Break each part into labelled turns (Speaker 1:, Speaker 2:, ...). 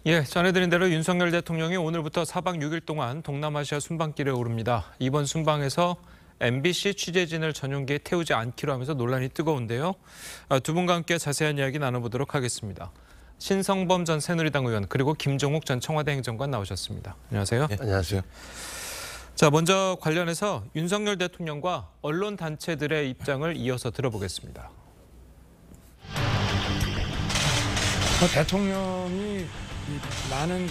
Speaker 1: 예, 전해드린 대로 윤석열 대통령이 오늘부터 4박 6일 동안 동남아시아 순방길에 오릅니다. 이번 순방에서 MBC 취재진을 전용기에 태우지 않기로 하면서 논란이 뜨거운데요. 두 분과 함께 자세한 이야기 나눠보도록 하겠습니다. 신성범 전 새누리당 의원 그리고 김종욱 전 청와대 행정관 나오셨습니다. 안녕하세요.
Speaker 2: 네, 안녕하세요.
Speaker 1: 자, 먼저 관련해서 윤석열 대통령과 언론 단체들의 입장을 이어서 들어보겠습니다.
Speaker 3: 대통령이 많은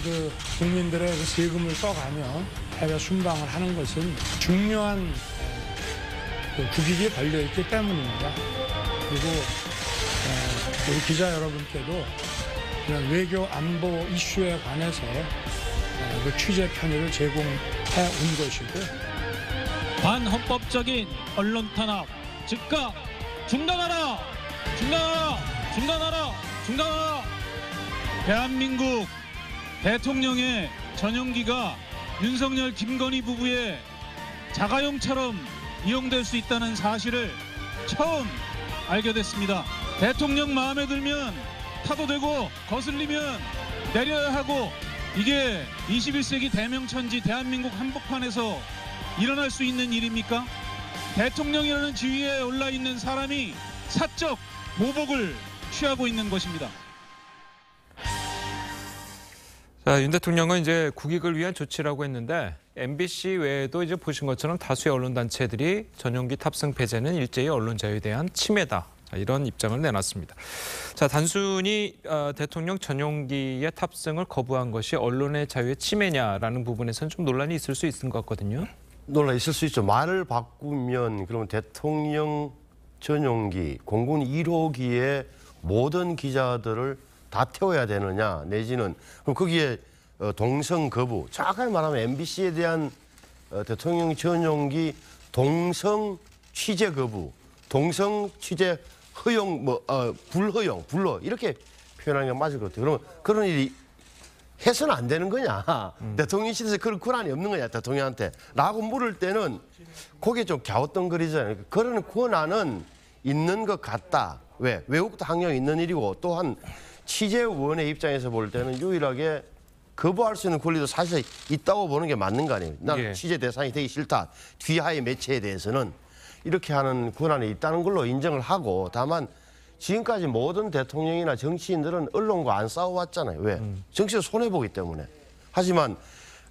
Speaker 3: 국민들의 세금을 써가며 해외 순방을 하는 것은 중요한 국익이 걸려있기 때문입니다. 그리고 우리 기자 여러분께도 이런 외교 안보 이슈에 관해서 취재 편의를 제공해 온 것이고,
Speaker 4: 반헌법적인 언론 탄압 즉각 중단하라! 중단하라! 중단하라! 중단하라! 대한민국 대통령의 전용기가 윤석열, 김건희 부부의 자가용처럼 이용될 수 있다는 사실을 처음 알게 됐습니다. 대통령 마음에 들면 타도 되고 거슬리면 내려야 하고, 이게 21세기 대명천지 대한민국 한복판에서 일어날 수 있는 일입니까? 대통령이라는 지위에 올라 있는 사람이 사적 보복을 취하고 있는 것입니다.
Speaker 1: 자, 윤 대통령은 이제 국익을 위한 조치라고 했는데 MBC 외에도 이제 보신 것처럼 다수의 언론 단체들이 전용기 탑승 폐쇄는 일제히 언론 자유에 대한 침해다. 자, 이런 입장을 내놨습니다. 자, 단순히 대통령 전용기의 탑승을 거부한 것이 언론의 자유의 침해냐라는 부분에서는 좀 논란이 있을 수 있을 것 같거든요.
Speaker 2: 논란 있을 수 있죠. 말을 바꾸면 그러면 대통령 전용기, 공군 1호기에 모든 기자들을 다 태워야 되느냐, 내지는 그럼 거기에 동성 거부, 정확하게 말하면 MBC에 대한 대통령 전용기 동성 취재 거부, 동성 취재 허용, 불허용, 불허 이렇게 표현하는 게 맞을 것 같아요. 그러면 그런 일이 해서는 안 되는 거냐? 대통령실에서 그런 권한이 없는 거냐, 대통령한테? 라고 물을 때는 그게 좀 갸우뚱거리잖아요. 그런 권한은 있는 것 같다. 왜? 외국도 항상 있는 일이고, 또한 취재원의 입장에서 볼 때는 유일하게 거부할 수 있는 권리도 사실 있다고 보는 게 맞는 거 아니에요. 나는
Speaker 1: 예.
Speaker 2: 취재 대상이 되기 싫다. 귀하의 매체에 대해서는 이렇게 하는 권한이 있다는 걸로 인정을 하고, 다만 지금까지 모든 대통령이나 정치인들은 언론과 안 싸워왔잖아요. 왜? 정치를 손해보기 때문에. 하지만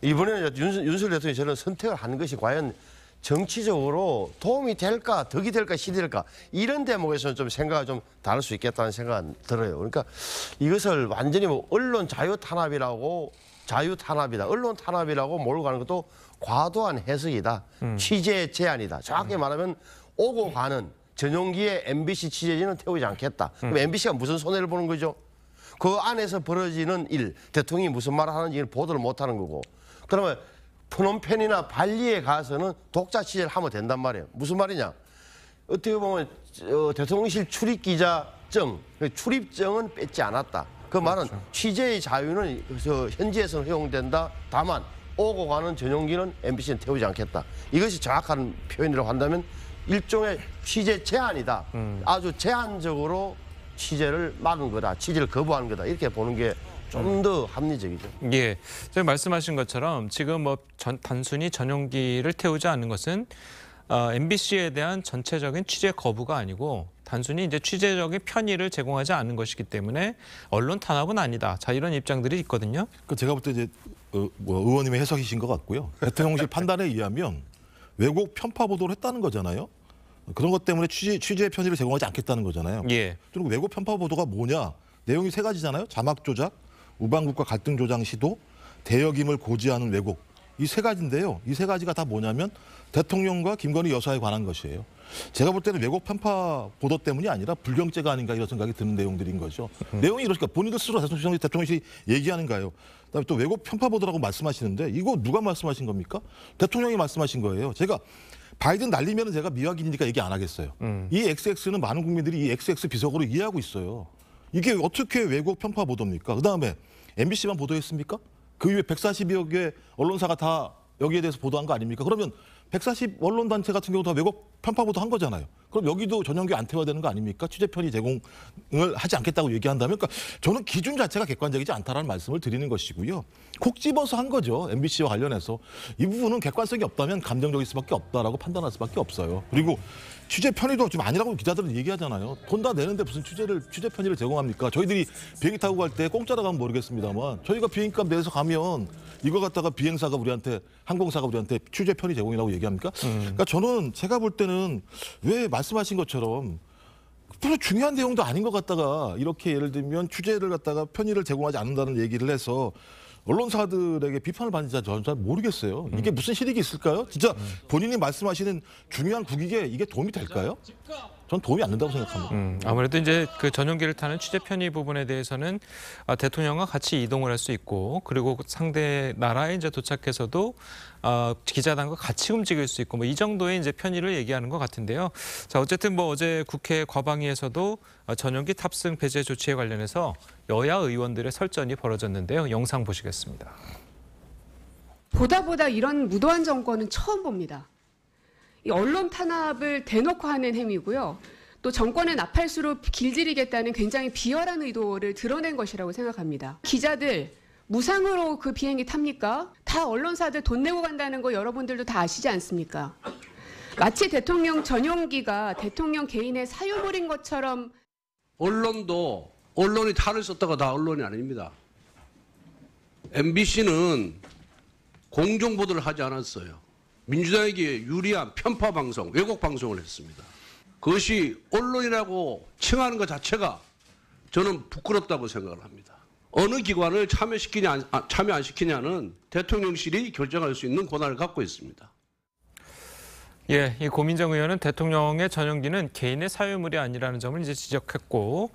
Speaker 2: 이번에는 윤석열 대통령이 저는 선택을 하는 것이 과연 정치적으로 도움이 될까, 덕이 될까, 실이 될까, 이런 대목에서는 좀 생각이 좀 다를 수 있겠다는 생각은 들어요. 그러니까 이것을 완전히 언론 자유 탄압이다, 언론 탄압이라고 몰고 가는 것도 과도한 해석이다. 취재 제한이다. 정확히 말하면 오고 가는 전용기에 MBC 취재진은 태우지 않겠다. 그럼 MBC가 무슨 손해를 보는 거죠? 그 안에서 벌어지는 일, 대통령이 무슨 말을 하는지 보도를 못하는 거고. 그러면 프놈펜이나 발리에 가서는 독자 취재를 하면 된단 말이에요. 무슨 말이냐? 어떻게 보면 대통령실 출입기자증, 출입증은 뺏지 않았다. 그 말은 취재의 자유는 현지에서는 허용된다. 다만 오고 가는 전용기는 MBC는 태우지 않겠다. 이것이 정확한 표현이라고 한다면 일종의 취재 제한이다. 아주 제한적으로 취재를 막은 거다. 취재를 거부하는 거다. 이렇게 보는 게 좀 더 합리적이죠.
Speaker 1: 예, 지금 말씀하신 것처럼 지금 단순히 전용기를 태우지 않는 것은 MBC에 대한 전체적인 취재 거부가 아니고 단순히 이제 취재적인 편의를 제공하지 않는 것이기 때문에 언론 탄압은 아니다. 자, 이런 입장들이 있거든요.
Speaker 5: 제가 볼 때 이제 의원님의 해석이신 것 같고요. 대통령실 판단에 의하면 왜곡 편파 보도를 했다는 거잖아요. 그런 것 때문에 취재 편의를 제공하지 않겠다는 거잖아요.
Speaker 1: 예.
Speaker 5: 그리고 왜곡 편파 보도가 뭐냐? 내용이 세 가지잖아요. 자막 조작, 우방국가 갈등 조장 시도, 대역임을 고지하는 왜곡. 이 세 가지인데요. 이 세 가지가 다 뭐냐면 대통령과 김건희 여사에 관한 것이에요. 제가 볼 때는 왜곡 편파 보도 때문이 아니라 불경죄가 아닌가 이런 생각이 드는 내용들인 거죠. 내용이 이러니까 본인들 스스로 대통령실이 얘기하는 거예요. 그다음에 또 왜곡 편파 보도라고 말씀하시는데 이거 누가 말씀하신 겁니까? 대통령이 말씀하신 거예요. 제가 바이든 날리면 제가 미확인이니까 얘기 안 하겠어요. 이 XX는 많은 국민들이 이 XX 비속어로 이해하고 있어요. 이게 어떻게 왜곡 편파 보도입니까? 그다음에 MBC만 보도했습니까? 그 이후에 140여 개 언론사가 다 여기에 대해서 보도한 거 아닙니까? 그러면 140 언론 단체 같은 경우 다 왜곡 편파 보도한 거잖아요. 그럼 여기도 전용기 안 태워야 되는 거 아닙니까? 취재 편의 제공을 하지 않겠다고 얘기한다면, 그러니까 저는 기준 자체가 객관적이지 않다라는 말씀을 드리는 것이고요. 콕 집어서 한 거죠. MBC와 관련해서. 이 부분은 객관성이 없다면 감정적일 수밖에 없다라고 판단할 수밖에 없어요. 그리고 취재 편의도 좀 아니라고 기자들은 얘기하잖아요. 돈 다 내는데 무슨 취재 편의를 제공합니까? 저희들이 비행기 타고 갈 때 공짜로 가면 모르겠습니다만 저희가 비행기값 내서 가면 이거 갖다가 비행사가 우리한테 항공사가 우리한테 취재 편의 제공이라고 얘기합니까? 그러니까 저는 제가 볼 때는 왜 말씀하신 것처럼 별로 중요한 내용도 아닌 것 같다가 이렇게 예를 들면 취재를 갖다가 편의를 제공하지 않는다는 얘기를 해서 언론사들에게 비판을 받는지 저는 잘 모르겠어요. 이게 무슨 실익이 있을까요? 진짜 본인이 말씀하시는 중요한 국익에 이게 도움이 될까요? 전 도움이 안 된다고 생각합니다.
Speaker 1: 아무래도 이제 그 전용기를 타는 취재 편의 부분에 대해서는 대통령과 같이 이동을 할 수 있고 그리고 상대 나라에 이제 도착해서도 기자단과 같이 움직일 수 있고 뭐 이 정도의 이제 편의를 얘기하는 것 같은데요. 자, 어쨌든 뭐 어제 국회 과방위에서도 전용기 탑승 배제 조치에 관련해서 여야 의원들의 설전이 벌어졌는데요. 영상 보시겠습니다.
Speaker 6: 보다 이런 무도한 정권은 처음 봅니다. 이 언론 탄압을 대놓고 하는 행위고요. 또 정권의 나팔수로 길들이겠다는 굉장히 비열한 의도를 드러낸 것이라고 생각합니다. 기자들 무상으로 그 비행기 탑니까? 다 언론사들 돈 내고 간다는 거 여러분들도 다 아시지 않습니까? 마치 대통령 전용기가 대통령 개인의 사유물인 것처럼.
Speaker 7: 언론도 언론이 탈을 썼다가 다 언론이 아닙니다. MBC는 공정보도를 하지 않았어요. 민주당에게 유리한 편파 방송, 왜곡 방송을 했습니다. 그것이 언론이라고 칭하는 것 자체가 저는 부끄럽다고 생각을 합니다. 어느 기관을 참여 안 시키냐는 대통령실이 결정할 수 있는 권한을 갖고 있습니다.
Speaker 1: 예, 이 고민정 의원은 대통령의 전용기는 개인의 사유물이 아니라는 점을 이제 지적했고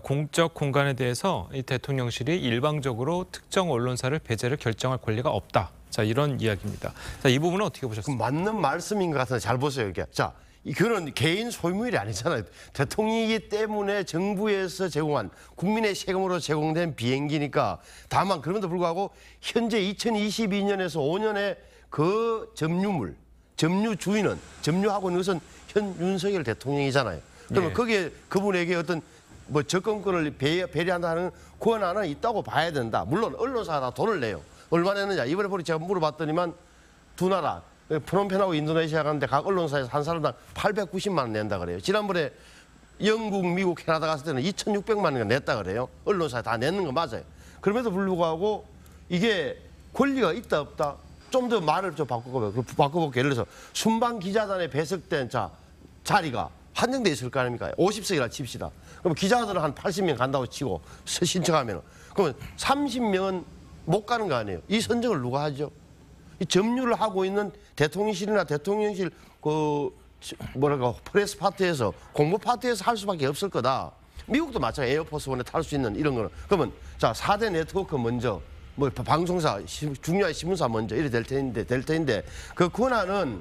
Speaker 1: 공적 공간에 대해서 이 대통령실이 일방적으로 특정 언론사를 배제를 결정할 권리가 없다. 자, 이런 이야기입니다. 자, 이 부분은 어떻게 보셨습니까?
Speaker 2: 맞는 말씀인 것 같은데 잘 보세요. 이게. 자, 이거는 개인 소유물이 아니잖아요. 대통령이기 때문에 정부에서 제공한 국민의 세금으로 제공된 비행기니까 다만 그럼에도 불구하고 현재 2022년에서 5년에 그 점유물, 점유 주인은 점유하고 있는 것은 현 윤석열 대통령이잖아요. 그러면
Speaker 1: 네.
Speaker 2: 거기에 그분에게 어떤 뭐 접근권을 배려한다는 권한은 있다고 봐야 된다. 물론 언론사가 다 돈을 내요. 얼마 내느냐. 이번에 보니 제가 물어봤더니만 두 나라 프놈펜하고 인도네시아 가는데 각 언론사에서 한 사람당 890만 원 낸다 그래요. 지난번에 영국, 미국, 캐나다 갔을 때는 2,600만 원 냈다 그래요. 언론사에 다 내는 거 맞아요. 그럼에도 불구하고 이게 권리가 있다 없다. 좀 더 말을 좀 바꿔볼게요. 예를 들어서 순방 기자단에 배석된 자리가 한정돼 있을 거 아닙니까? 50석이라 칩시다. 그럼 기자들은 한 80명 간다고 치고 신청하면 그러면 30명은 못 가는 거 아니에요. 이 선정을 누가 하죠? 이 점유를 하고 있는 대통령실이나 대통령실 프레스 파트에서 공모 파트에서 할 수밖에 없을 거다. 미국도 마찬가지 에어포스 원에 탈 수 있는 이런 거는. 그러면 4대 네트워크 먼저 뭐 방송사 중요한 신문사 먼저 이래 될 텐데 그 권한은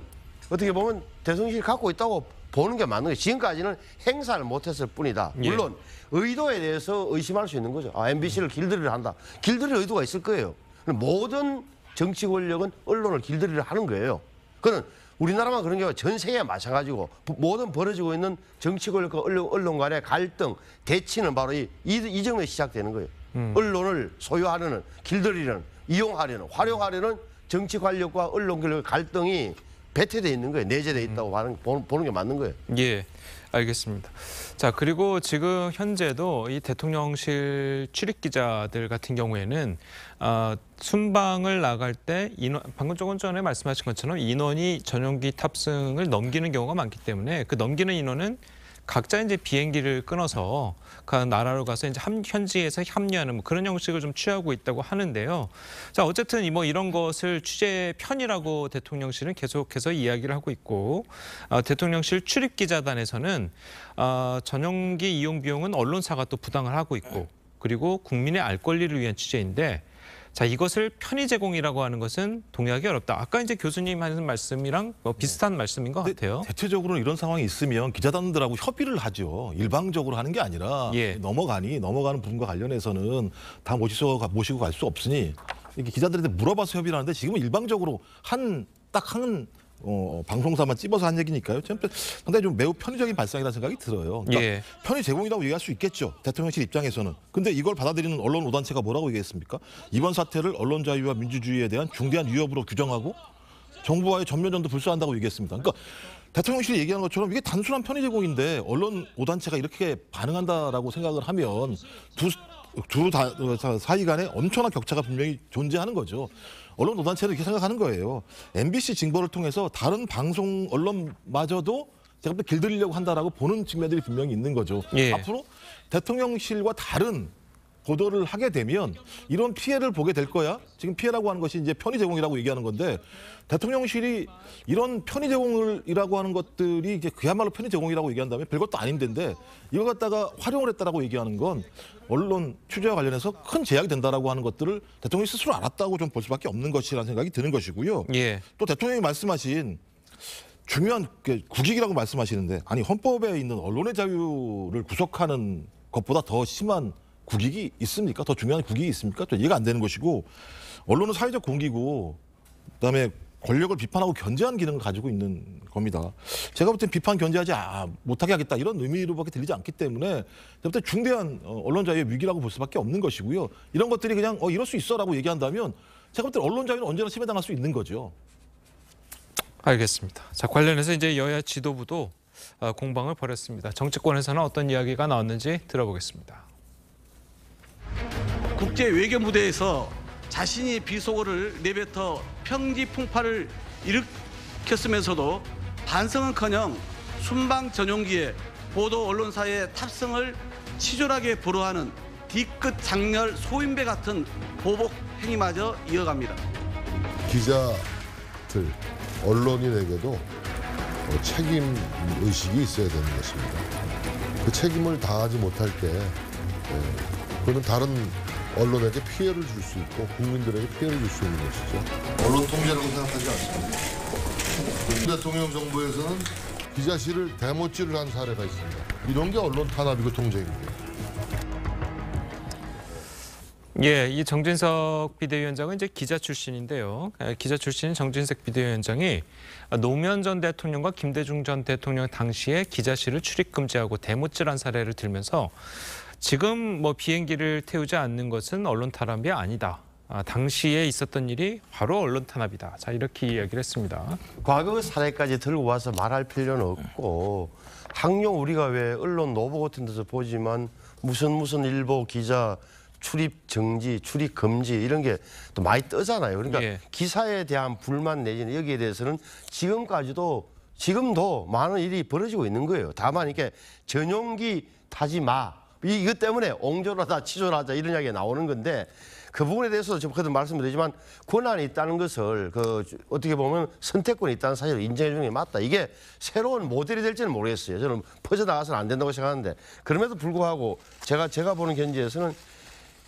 Speaker 2: 어떻게 보면 대통령실이 갖고 있다고 보는 게 맞는 거예요. 지금까지는 행사를 못했을 뿐이다. 물론 의도에 대해서 의심할 수 있는 거죠. MBC를 길들이려 한다. 길들일 의도가 있을 거예요. 모든 정치 권력은 언론을 길들이려 하는 거예요. 그는 우리나라만 그런 게 아니라 전 세계가 마찬가지고 모든 벌어지고 있는 정치 권력과 언론 간의 갈등, 대치는 바로 이 점에 시작되는 거예요. 언론을 소유하려는, 길들이려는, 이용하려는, 활용하려는 정치 권력과 언론 권력의 갈등이 배태돼 있는 거예요. 내재돼 있다고 보는 게 맞는 거예요.
Speaker 1: 예, 알겠습니다. 자, 그리고 지금 현재도 이 대통령실 출입 기자들 같은 경우에는 순방을 나갈 때 방금 조금 전에 말씀하신 것처럼 인원이 전용기 탑승을 넘기는 경우가 많기 때문에 그 넘기는 인원은 각자 이제 비행기를 끊어서 그 나라로 가서 이제 현지에서 합류하는 뭐 그런 형식을 좀 취하고 있다고 하는데요. 자, 어쨌든 뭐 이런 것을 취재 편이라고 대통령실은 계속해서 이야기를 하고 있고 대통령실 출입 기자단에서는 전용기 이용 비용은 언론사가 또 부담을 하고 있고 그리고 국민의 알 권리를 위한 취재인데. 자, 이것을 편의 제공이라고 하는 것은 동의하기 어렵다. 아까 이제 교수님 하는 말씀이랑 비슷한 말씀인 것 같아요.
Speaker 5: 대체적으로 이런 상황이 있으면 기자단들하고 협의를 하죠. 일방적으로 하는 게 아니라 넘어가는 부분과 관련해서는 다 모시고 갈 수 없으니 이렇게 기자들한테 물어봐서 협의를 하는데 지금은 일방적으로 딱 한 방송사만 찝어서 한 얘기니까요. 상당히 좀 매우 편의적인 발상이라는 생각이 들어요. 그러니까
Speaker 1: 예.
Speaker 5: 편의 제공이라고 얘기할 수 있겠죠. 대통령실 입장에서는. 근데 이걸 받아들이는 언론 5단체가 뭐라고 얘기했습니까? 이번 사태를 언론 자유와 민주주의에 대한 중대한 위협으로 규정하고 정부와의 전면전도 불사한다고 얘기했습니다. 그러니까 대통령실이 얘기하는 것처럼 이게 단순한 편의 제공인데 언론 5단체가 이렇게 반응한다라고 생각을 하면 두 사이 간에 엄청난 격차가 분명히 존재하는 거죠. 언론 5단체는 이렇게 생각하는 거예요. MBC 징벌을 통해서 다른 방송 언론마저도 제가 길들이려고 한다라고 보는 측면들이 분명히 있는 거죠.
Speaker 1: 예.
Speaker 5: 앞으로 대통령실과 다른 보도를 하게 되면 이런 피해를 보게 될 거야. 지금 피해라고 하는 것이 이제 편의 제공이라고 얘기하는 건데 대통령실이 이런 편의 제공이라고 하는 것들이 이제 그야말로 편의 제공이라고 얘기한다면 별것도 아닌데 이걸 갖다가 활용을 했다라고 얘기하는 건 언론 취재와 관련해서 큰 제약이 된다라고 하는 것들을 대통령이 스스로 알았다고 좀 볼 수밖에 없는 것이라는 생각이 드는 것이고요.
Speaker 1: 예.
Speaker 5: 또 대통령이 말씀하신 중요한 국익이라고 말씀하시는데 아니 헌법에 있는 언론의 자유를 구속하는 것보다 더 심한 국익이 있습니까? 더 중요한 국익이 있습니까? 또 이해가 안 되는 것이고 언론은 사회적 공기고 그다음에 권력을 비판하고 견제하는 기능을 가지고 있는 겁니다. 제가 볼 땐 비판 견제하지 못하게 하겠다 이런 의미로밖에 들리지 않기 때문에 제가 볼 때 중대한 언론 자유의 위기라고 볼 수밖에 없는 것이고요. 이런 것들이 그냥 이럴 수 있어라고 얘기한다면 제가 볼 때 언론 자유는 언제나 침해당할 수 있는 거죠.
Speaker 1: 알겠습니다. 자, 관련해서 이제 여야 지도부도 공방을 벌였습니다. 정치권에서는 어떤 이야기가 나왔는지 들어보겠습니다.
Speaker 8: 국제 외교 무대에서 자신이 비속어를 내뱉어 평지 풍파를 일으켰으면서도 반성은커녕 순방 전용기에 보도 언론사의 탑승을 치졸하게 불허하는 뒤끝 장렬 소인배 같은 보복 행위마저 이어갑니다.
Speaker 9: 기자들, 언론인에게도 책임 의식이 있어야 되는 것입니다. 그 책임을 다하지 못할 때 그거는 다른 언론에게 피해를 줄 수 있고 국민들에게 피해를 줄 수 있는 것이죠. 언론 통제라고 생각하지 않습니다. 문 대통령 정부에서는 기자실을 대못질을 한 사례가 있습니다. 이런 게 언론 탄압이고 통제입니다.
Speaker 1: 예, 이 정진석 비대위원장은 이제 기자 출신인데요. 기자 출신인 정진석 비대위원장이 노무현 전 대통령과 김대중 전 대통령 당시에 기자실을 출입 금지하고 대못질한 사례를 들면서 지금 비행기를 태우지 않는 것은 언론 탄압이 아니다. 당시에 있었던 일이 바로 언론 탄압이다. 자, 이렇게 이야기를 했습니다.
Speaker 2: 과거 사례까지 들고 와서 말할 필요는 없고 항용 우리가 왜 언론 노보 같은 데서 보지만 무슨 일보 기자 출입 정지, 출입 금지 이런 게 또 많이 뜨잖아요. 그러니까
Speaker 1: 예. 기사에
Speaker 2: 대한 불만 내지는 여기에 대해서는 지금도 많은 일이 벌어지고 있는 거예요. 다만 이게 전용기 타지 마. 이것 때문에 옹졸하다, 치졸하다 이런 이야기가 나오는 건데 그 부분에 대해서 제가 그래도 말씀드리지만 권한이 있다는 것을 어떻게 보면 선택권이 있다는 사실을 인정해 주는 게 맞다. 이게 새로운 모델이 될지는 모르겠어요. 저는 퍼져나가서는 안 된다고 생각하는데 그럼에도 불구하고 제가 보는 견지에서는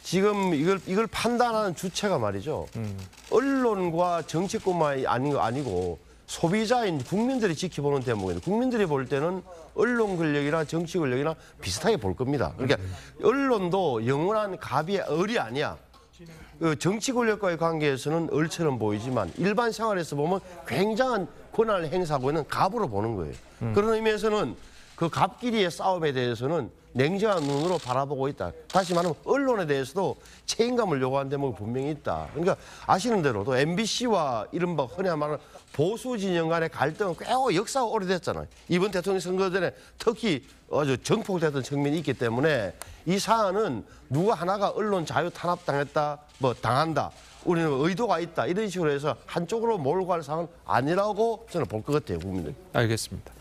Speaker 2: 지금 이걸 판단하는 주체가 말이죠. 언론과 정치권만이 아니고 소비자인 국민들이 지켜보는 대목인데 국민들이 볼 때는 언론 권력이나 정치 권력이나 비슷하게 볼 겁니다. 그러니까 언론도 영원한 갑의 을이 아니야. 정치 권력과의 관계에서는 을처럼 보이지만 일반 생활에서 보면 굉장한 권한을 행사하고 있는 갑으로 보는 거예요. 그런 의미에서는 그 갑끼리의 싸움에 대해서는 냉정한 눈으로 바라보고 있다. 다시 말하면 언론에 대해서도 책임감을 요구하는 대목이 분명히 있다. 그러니까 아시는 대로 또 MBC와 이른바 흔히 말하는 보수 진영 간의 갈등은 꽤 역사가 오래됐잖아요. 이번 대통령 선거 전에 특히 아주 정폭됐던 측면이 있기 때문에 이 사안은 누가 하나가 언론 자유 탄압당했다, 당한다, 우리는 의도가 있다 이런 식으로 해서 한쪽으로 몰고 갈 상황은 아니라고 저는 볼 것 같아요, 국민들.
Speaker 1: 알겠습니다.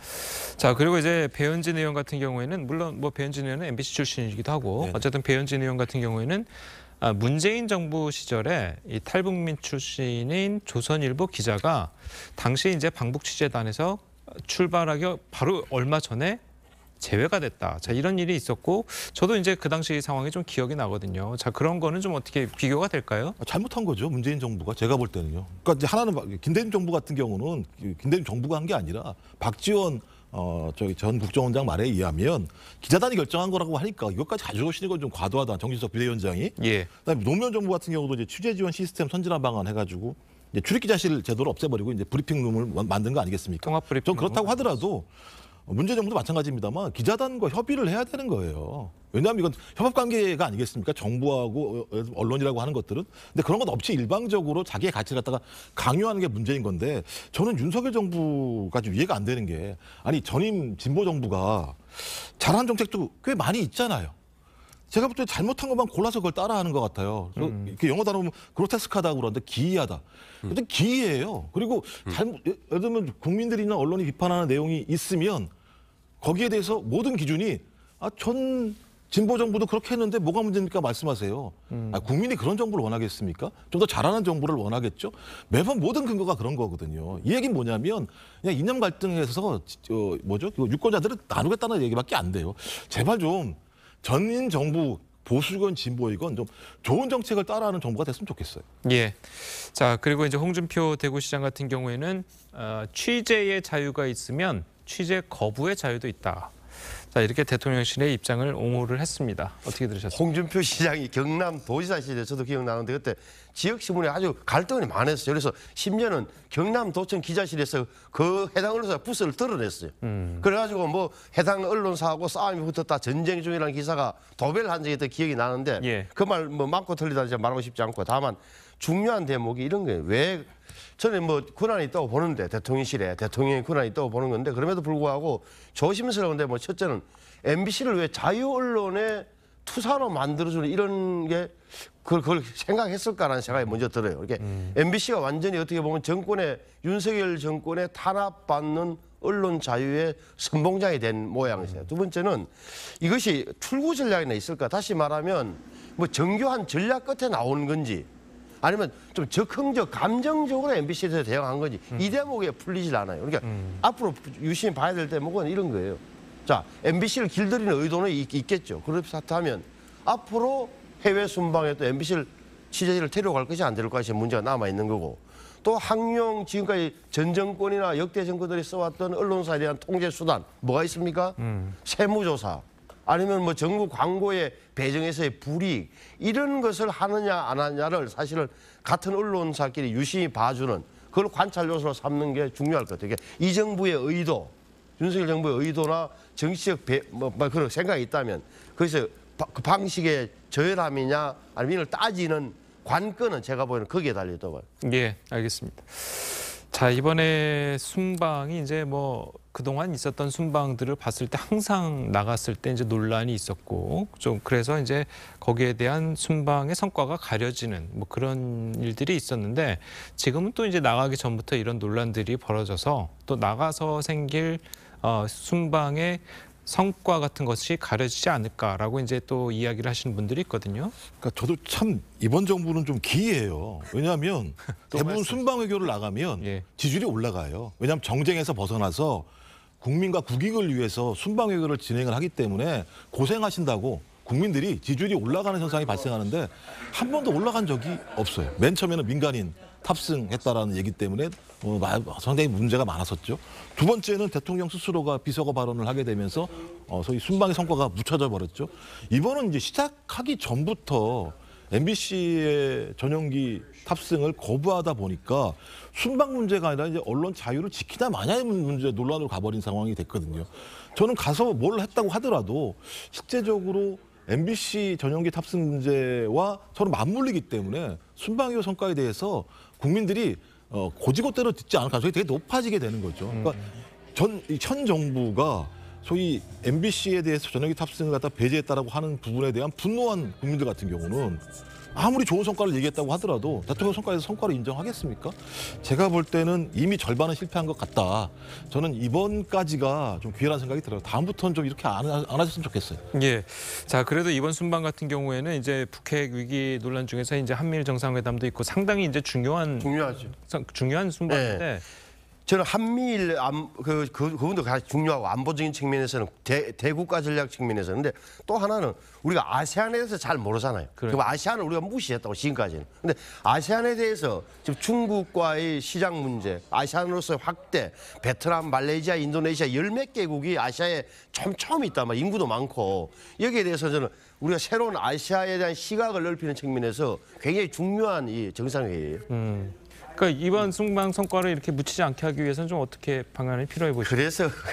Speaker 1: 자, 그리고 이제 배현진 의원 같은 경우에는 물론 배현진 의원은 MBC 출신이기도 하고
Speaker 5: 네.
Speaker 1: 어쨌든 배현진 의원 같은 경우에는 문재인 정부 시절에 이 탈북민 출신인 조선일보 기자가 당시 이제 방북 취재단에서 출발하기 바로 얼마 전에 제외가 됐다. 자, 이런 일이 있었고 저도 이제 그 당시 상황이 좀 기억이 나거든요. 자, 그런 거는 좀 어떻게 비교가 될까요?
Speaker 5: 잘못한 거죠. 문재인 정부가 제가 볼 때는요. 그러니까 이제 하나는 김대중 정부 같은 경우는 김대중 정부가 한 게 아니라 박지원 전 국정원장 말에 의하면 기자단이 결정한 거라고 하니까 이것까지 가져오시는 건 좀 과도하다. 정진석 비대위원장이.
Speaker 1: 예.
Speaker 5: 그다음에 노무현 정부 같은 경우도 이제 취재 지원 시스템 선진화 방안 해가지고 이제 출입기자실 제도를 없애버리고 이제 브리핑룸을 만든 거 아니겠습니까?
Speaker 1: 통합 브리핑.
Speaker 5: 전 그렇다고 하더라도 문재인 정부도 마찬가지입니다만 기자단과 협의를 해야 되는 거예요. 왜냐하면 이건 협업관계가 아니겠습니까? 정부하고 언론이라고 하는 것들은. 근데 그런 것 없이 일방적으로 자기의 가치를 갖다가 강요하는 게 문제인 건데 저는 윤석열 정부가 좀 이해가 안 되는 게 아니 전임 진보 정부가 잘한 정책도 꽤 많이 있잖아요. 제가 볼 때 잘못한 것만 골라서 그걸 따라하는 것 같아요. 그 영어 단어 보면 그로테스크하다고 그러는데 기이하다. 근데 기이해요. 그리고 예를 들면 국민들이나 언론이 비판하는 내용이 있으면 거기에 대해서 모든 기준이 전 진보 정부도 그렇게 했는데 뭐가 문제입니까 말씀하세요. 국민이 그런 정부를 원하겠습니까? 좀 더 잘하는 정부를 원하겠죠. 매번 모든 근거가 그런 거거든요. 이 얘기는 뭐냐면 그냥 이념 갈등에서 유권자들을 나누겠다는 얘기밖에 안 돼요. 제발 좀 전임 정부 보수건 진보이건 좀 좋은 정책을 따라하는 정부가 됐으면 좋겠어요.
Speaker 1: 예. 자, 그리고 이제 홍준표 대구시장 같은 경우에는 취재의 자유가 있으면 취재 거부의 자유도 있다. 자, 이렇게 대통령실의 입장을 옹호를 했습니다. 어떻게 들으셨어요?
Speaker 2: 홍준표 시장이 경남 도지사 시절에 저도 기억나는데 그때 지역신문에 아주 갈등이 많았어요. 그래서 심지어는 경남도청 기자실에서 그 해당 언론사 부스를 드러냈어요. 그래가지고 뭐 해당 언론사하고 싸움이 붙었다 전쟁 중이라는 기사가 도배를 한 적이 있던 기억이 나는데
Speaker 1: 예.
Speaker 2: 그 말 뭐 맞고 틀리다 이제 말하고 싶지 않고 다만 중요한 대목이 이런 거예요. 왜 저는 뭐 권한이 있다고 보는데 대통령실에 대통령의 권한이 있다고 보는 건데 그럼에도 불구하고 조심스러운데 뭐 첫째는 MBC를 왜 자유 언론의 투사로 만들어주는 이런 게 그걸 생각했을까라는 생각이 먼저 들어요. 이렇게 MBC가 완전히 어떻게 보면 윤석열 정권에 탄압받는 언론 자유의 선봉장이 된 모양이세요. 두 번째는 이것이 출구 전략이나 있을까? 다시 말하면 뭐 정교한 전략 끝에 나오는 건지 아니면 좀 적극적, 감정적으로 MBC에 대응한 건지 이 대목에 풀리질 않아요. 그러니까 앞으로 유심히 봐야 될 대목은 이런 거예요. 자, MBC를 길들이는 의도는 있겠죠. 그렇다면 앞으로 해외 순방에 또 MBC를 취재진을 데려갈 것이 안 데려갈 것이 문제가 남아 있는 거고 또 항용 지금까지 전 정권이나 역대 정권들이 써왔던 언론사에 대한 통제 수단 뭐가 있습니까? 세무조사 아니면 뭐 정부 광고의 배정에서의 불이익 이런 것을 하느냐 안 하느냐를 사실은 같은 언론사끼리 유심히 봐주는 그걸 관찰 요소로 삼는 게 중요할 것 같아요. 이 정부의 의도, 윤석열 정부의 의도나 정치적 그런 생각이 있다면 거기서 그 방식의 저열함이냐 아니면 이걸 따지는 관건은 제가 보기에는 거기에 달려있다고 봐요.
Speaker 1: 예, 알겠습니다. 자, 이번에 순방이 이제 뭐 그동안 있었던 순방들을 봤을 때 항상 나갔을 때 이제 논란이 있었고 좀 그래서 이제 거기에 대한 순방의 성과가 가려지는 뭐 그런 일들이 있었는데 지금은 또 이제 나가기 전부터 이런 논란들이 벌어져서 또 나가서 생길 순방의 성과 같은 것이 가려지지 않을까라고 이제 또 이야기를 하시는 분들이 있거든요.
Speaker 5: 그러니까 저도 참 이번 정부는 좀 기이해요. 왜냐하면 대부분 순방 외교를 나가면
Speaker 1: 예.
Speaker 5: 지지율이 올라가요. 왜냐하면 정쟁에서 벗어나서 국민과 국익을 위해서 순방 외교를 진행을 하기 때문에 고생하신다고 국민들이 지지율이 올라가는 현상이 발생하는데 한 번도 올라간 적이 없어요. 맨 처음에는 민간인 탑승했다라는 얘기 때문에 상당히 문제가 많았었죠. 두 번째는 대통령 스스로가 비서거 발언을 하게 되면서 소위 순방의 성과가 묻혀져 버렸죠. 이번은 이제 시작하기 전부터 MBC의 전용기 탑승을 거부하다 보니까 순방 문제가 아니라 이제 언론 자유를 지키다 마냐의 문제 논란으로 가버린 상황이 됐거든요. 저는 가서 뭘 했다고 하더라도 실제적으로 MBC 전용기 탑승 문제와 서로 맞물리기 때문에 순방의 성과에 대해서 국민들이 고지고대로 듣지 않을 가능성이 되게 높아지게 되는 거죠. 그러니까 현 정부가 소위 MBC에 대해서 전용기 탑승을 갖다 배제했다라고 하는 부분에 대한 분노한 국민들 같은 경우는 아무리 좋은 성과를 얘기했다고 하더라도 대통령 성과에서 성과를 인정하겠습니까? 제가 볼 때는 이미 절반은 실패한 것 같다. 저는 이번까지가 좀 기회라는 생각이 들어요. 다음부터는 좀 이렇게 안 하셨으면 좋겠어요.
Speaker 1: 예. 자, 그래도 이번 순방 같은 경우에는 이제 북핵 위기 논란 중에서 이제 한미일 정상회담도 있고 상당히 이제
Speaker 2: 중요하죠.
Speaker 1: 중요한 순방인데.
Speaker 2: 네. 저는 한미일 그분도 가장 중요하고 안보적인 측면에서는 대국가 전략 측면에서는 근데 또 하나는 우리가 아세안에 대해서 잘 모르잖아요. 그럼 아세안을 우리가 무시했다고 지금까지는. 근데 아세안에 대해서 지금 중국과의 시장 문제, 아세안으로서의 확대, 베트남, 말레이시아, 인도네시아 10몇 개국이 아시아에 촘촘히 있단 말이에요. 인구도 많고 여기에 대해서 저는 우리가 새로운 아시아에 대한 시각을 넓히는 측면에서 굉장히 중요한 이 정상회의예요.
Speaker 1: 그러니까 이번 순방 성과를 이렇게 묻히지 않게 하기 위해서는 좀 어떻게 방안이 필요해 보십니까?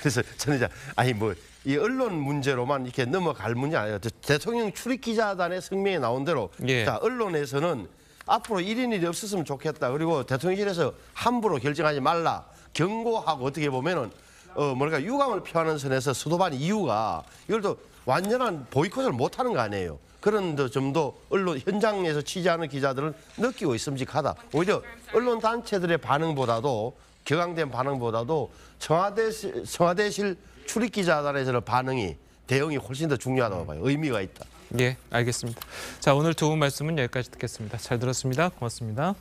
Speaker 2: 그래서 저는 이제 아니 뭐 이 언론 문제로만 이렇게 넘어갈 문제 아니에요. 대통령 출입 기자단의 성명에 나온 대로
Speaker 1: 예.
Speaker 2: 자 언론에서는 앞으로 이런 일이 없었으면 좋겠다. 그리고 대통령실에서 함부로 결정하지 말라 경고하고 어떻게 보면은 뭐랄까 유감을 표하는 선에서 수도반 이유가 이걸 또 완전한 보이콧을 못하는 거 아니에요. 그런 점도 언론 현장에서 취재하는 기자들은 느끼고 있음직하다. 오히려 언론 단체들의 반응보다도 격앙된 반응보다도 청와대실 출입 기자단에서의 대응이 훨씬 더 중요하다고 봐요. 의미가 있다.
Speaker 1: 예, 알겠습니다. 자, 오늘 두 분 말씀은 여기까지 듣겠습니다. 잘 들었습니다. 고맙습니다.